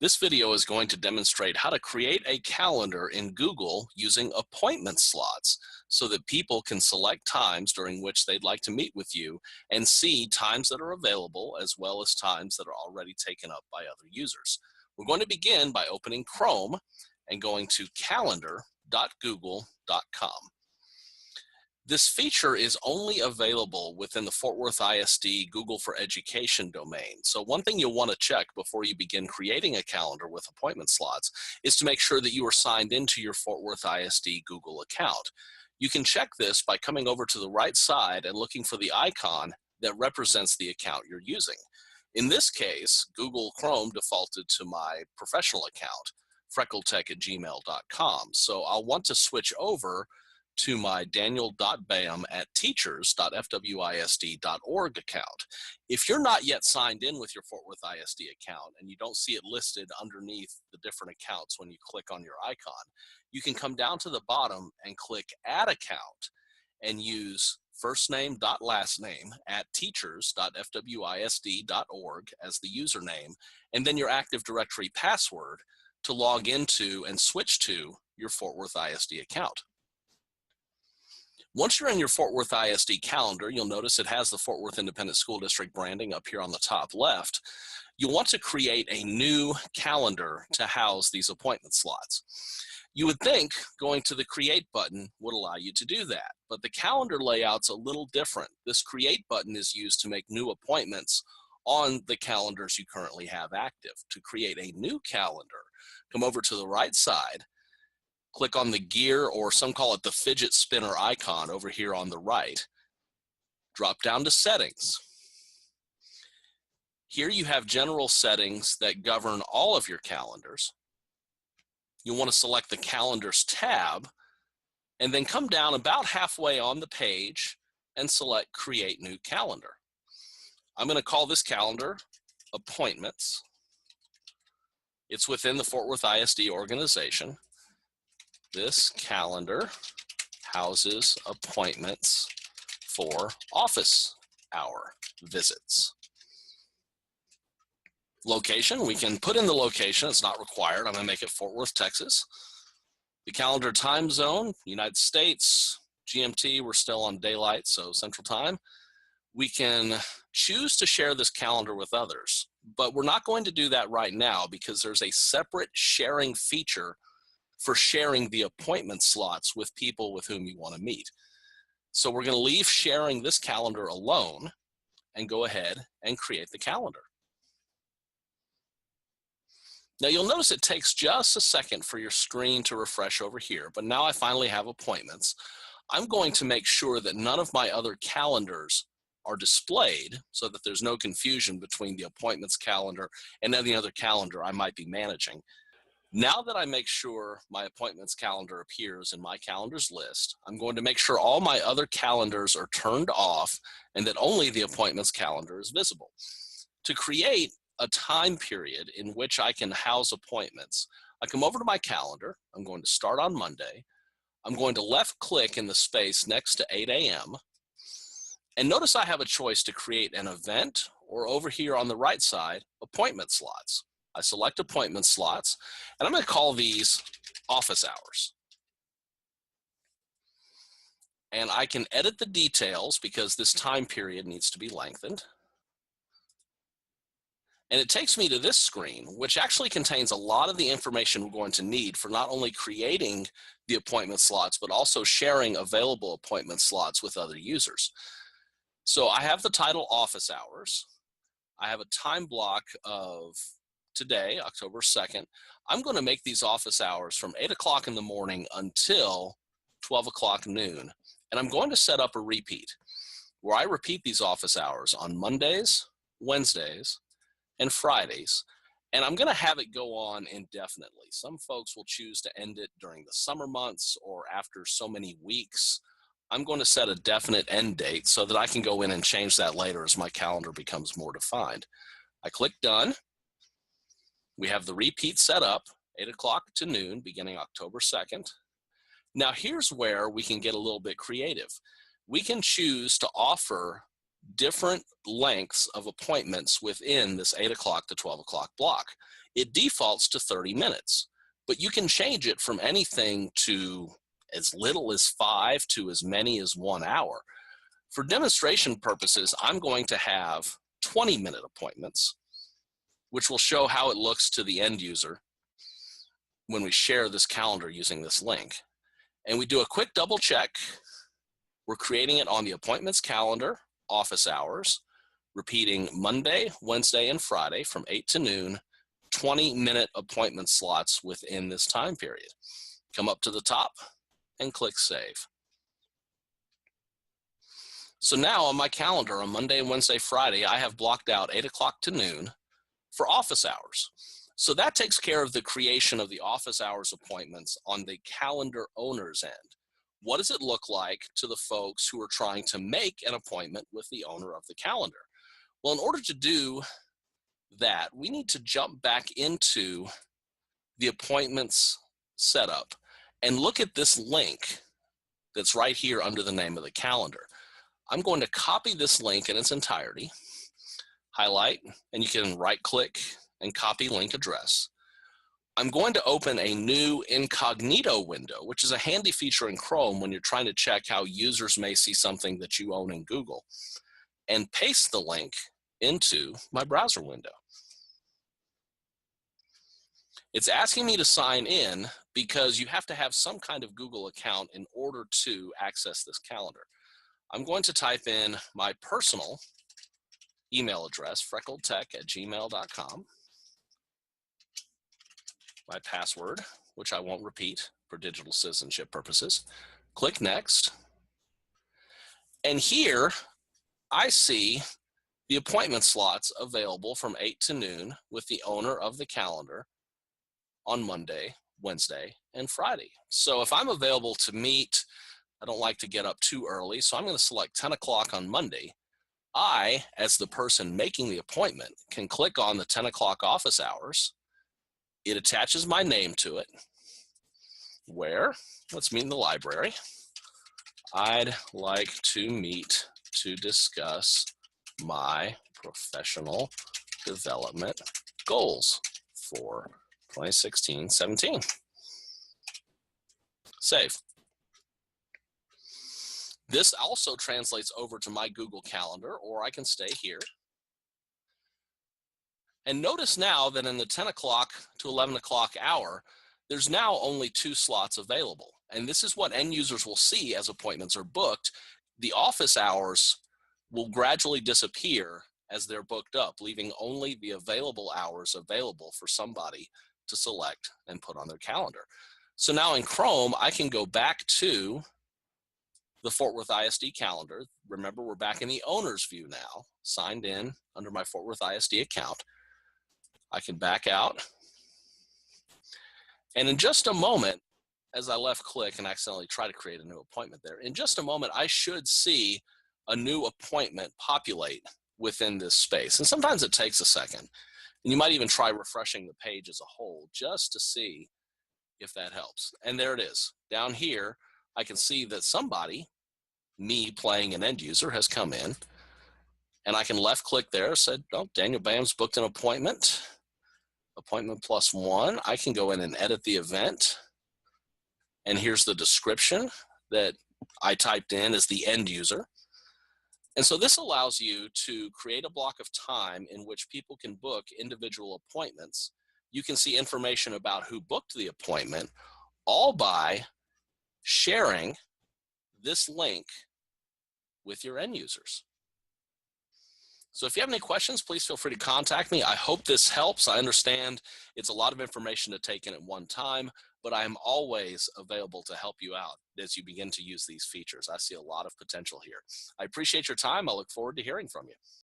This video is going to demonstrate how to create a calendar in Google using appointment slots so that people can select times during which they'd like to meet with you and see times that are available as well as times that are already taken up by other users. We're going to begin by opening Chrome and going to calendar.google.com. This feature is only available within the Fort Worth ISD Google for Education domain. So one thing you'll want to check before you begin creating a calendar with appointment slots is to make sure that you are signed into your Fort Worth ISD Google account. You can check this by coming over to the right side and looking for the icon that represents the account you're using. In this case, Google Chrome defaulted to my professional account, freckletech@gmail.com. So I'll want to switch over to my daniel.bayham@teachers.fwisd.org account. If you're not yet signed in with your Fort Worth ISD account and you don't see it listed underneath the different accounts when you click on your icon, you can come down to the bottom and click Add Account and use firstname.lastname@teachers.fwisd.org as the username, and then your Active Directory password to log into and switch to your Fort Worth ISD account. Once you're in your Fort Worth ISD calendar, you'll notice it has the Fort Worth Independent School District branding up here on the top left. You'll want to create a new calendar to house these appointment slots. You would think going to the Create button would allow you to do that, but the calendar layout's a little different. This Create button is used to make new appointments on the calendars you currently have active. To create a new calendar, come over to the right side, click on the gear, or some call it the fidget spinner icon over here on the right. Drop down to Settings. Here you have general settings that govern all of your calendars. You'll want to select the Calendars tab and then come down about halfway on the page and select Create New Calendar. I'm going to call this calendar Appointments. It's within the Fort Worth ISD organization. This calendar houses appointments for office hour visits. Location, we can put in the location. It's not required. I'm going to make it Fort Worth, Texas. The calendar time zone, United States, GMT, we're still on daylight, so Central Time. We can choose to share this calendar with others, but we're not going to do that right now because there's a separate sharing feature for sharing the appointment slots with people with whom you want to meet. So we're going to leave sharing this calendar alone and go ahead and create the calendar. Now you'll notice it takes just a second for your screen to refresh over here, but now I finally have appointments. I'm going to make sure that none of my other calendars are displayed so that there's no confusion between the appointments calendar and any other calendar I might be managing. Now that I make sure my appointments calendar appears in my calendars list, I'm going to make sure all my other calendars are turned off and that only the appointments calendar is visible. To create a time period in which I can house appointments, I come over to my calendar. I'm going to start on Monday. I'm going to left click in the space next to 8 a.m. And notice I have a choice to create an event, or over here on the right side, appointment slots. I select appointment slots, and I'm going to call these office hours. And I can edit the details because this time period needs to be lengthened. And it takes me to this screen, which actually contains a lot of the information we're going to need for not only creating the appointment slots, but also sharing available appointment slots with other users. So I have the title Office Hours. I have a time block of today, October 2nd. I'm going to make these office hours from 8 o'clock in the morning until 12 o'clock noon. And I'm going to set up a repeat where I repeat these office hours on Mondays, Wednesdays, and Fridays. And I'm going to have it go on indefinitely. Some folks will choose to end it during the summer months or after so many weeks. I'm going to set a definite end date so that I can go in and change that later as my calendar becomes more defined. I click Done. We have the repeat set up, 8 o'clock to noon, beginning October 2nd. Now here's where we can get a little bit creative. We can choose to offer different lengths of appointments within this 8 o'clock to 12 o'clock block. It defaults to 30 minutes, but you can change it from anything to as little as 5 to as many as 1 hour. For demonstration purposes, I'm going to have 20-minute appointments, which will show how it looks to the end user when we share this calendar using this link. And we do a quick double check. We're creating it on the appointments calendar, office hours, repeating Monday, Wednesday, and Friday from 8 to noon, 20-minute appointment slots within this time period. Come up to the top and click Save. So now on my calendar on Monday, Wednesday, Friday, I have blocked out 8 o'clock to noon for office hours. So that takes care of the creation of the office hours appointments on the calendar owner's end. What does it look like to the folks who are trying to make an appointment with the owner of the calendar? Well, in order to do that, we need to jump back into the appointments setup and look at this link that's right here under the name of the calendar. I'm going to copy this link in its entirety, highlight, and you can right-click and copy link address. I'm going to open a new incognito window, which is a handy feature in Chrome when you're trying to check how users may see something that you own in Google, and paste the link into my browser window. It's asking me to sign in because you have to have some kind of Google account in order to access this calendar. I'm going to type in my personal email address, freckledtech@gmail.com. My password, which I won't repeat for digital citizenship purposes. Click Next. And here I see the appointment slots available from 8 to noon with the owner of the calendar on Monday, Wednesday, and Friday. So if I'm available to meet, I don't like to get up too early, so I'm going to select 10 o'clock on Monday. I, as the person making the appointment, can click on the 10 o'clock office hours. It attaches my name to it, where, let's meet in the library. I'd like to meet to discuss my professional development goals for 2016-17. Save. This also translates over to my Google Calendar, or I can stay here. And notice now that in the 10 o'clock to 11 o'clock hour, there's now only 2 slots available. And this is what end users will see as appointments are booked. The office hours will gradually disappear as they're booked up, leaving only the available hours available for somebody to select and put on their calendar. So now in Chrome, I can go back to the Fort Worth ISD calendar. Remember, we're back in the owner's view now, signed in under my Fort Worth ISD account. I can back out. And in just a moment, as I left click and accidentally try to create a new appointment there, in just a moment, I should see a new appointment populate within this space. And sometimes it takes a second. And you might even try refreshing the page as a whole just to see if that helps. And there it is. Down here, I can see that somebody, me playing an end user, has come in. And I can left click there, said, oh, Daniel Bam's booked an appointment. Appointment +1. I can go in and edit the event. And here's the description that I typed in as the end user. And so this allows you to create a block of time in which people can book individual appointments. You can see information about who booked the appointment, all by sharing this link with your end users. So if you have any questions, please feel free to contact me. I hope this helps. I understand it's a lot of information to take in at one time, but I am always available to help you out as you begin to use these features. I see a lot of potential here. I appreciate your time. I look forward to hearing from you.